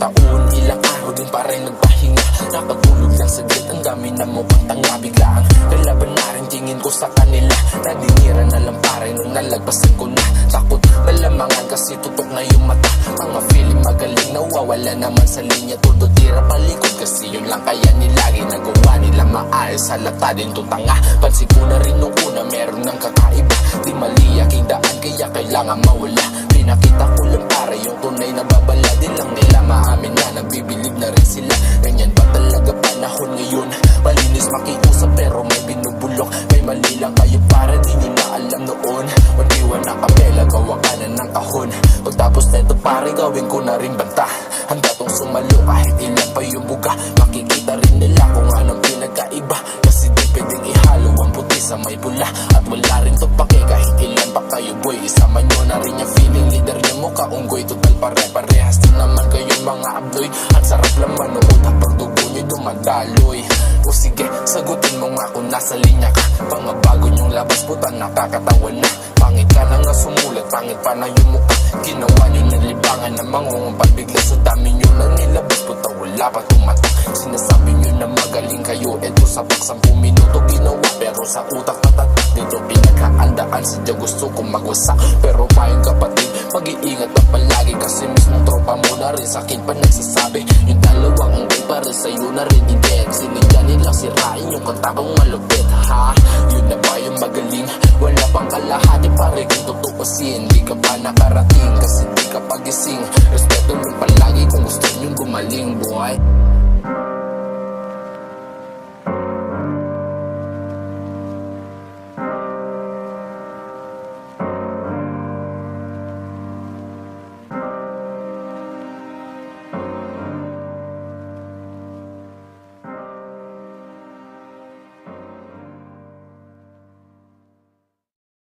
taon, ilang araw din pa rin nagpahinga. Nakatulog lang saglit, ang dami na mo pang tanga. Biglaan kalaban na rin tingin ko sa kanila. Nadinira na lang pare nung nalagpasan ko na. Takot na lamangan kasi tutok na yung mata. Mga feeling magaling nawawala naman sa linya. Todo tira palikod kasi yun lang kaya nilagi. Nagawa nila maayos, halata din to tanga. Pansin ko na rin nung una meron ng kakaiba. Di mali aking daan kaya kailangan mawala. Pinakita ko lang para yung tunay na babala. Di lang nila maamin na nagbibilib na rin sila. Ganyan ba talaga panahon ngayon? Malinis makiusap pero may binubulok. May mali lang kayo para di nyo na alam noon. Magdiwan na kapela, gawa ka na ng kahon. Pagtapos neto pare gawin ko na rin banta. Handa tong sumalo kahit ilan pa yung buga. Makikita rin nila kung anong pinagkaiba. Kasi di pwedeng ihalo ang puti sa may pula. At wala rin to pake kahit ilan pa kayo boy. Isama nyo na rin yung feeling leader nyo mo kaunggoy. Total pare-parehas din naman kayo mga abdoy. Ang sarap lang manood habang dugo nyo dumadaloy. O sige, sagutin mo nga kung nasa linya ka. Mga bago nyong labas puta nakakatawan na. Pangit ka na nga sumulat, pangit pa na yung mukha. Ginawa nyo ng libangan na mangungumpal. Bigla sa dami nyo na nilabas puta wala pa tumatak. Sinasabi nyo na magaling kayo. Eto sa pak 10 minuto ginawa pero sa utak natatak. Dito pinaghaandaan sadya gusto kong magwasak. Pero mayong kapatid, mag-iingat ka palagi. Kasi mismong tropa mo na rin sa'kin pa nagsasabi. Yung dalawang anggay para sa'yo na rin i-get. Sinigyan nila sirain yung katabang malupit. Ha? Yun na ba yung magaling? Wala pang kalahati pare kung tutupasin. Di ka pa nakarating kasi di ka pagising. Respeto mo palagi kung gusto nyong gumaling buhay.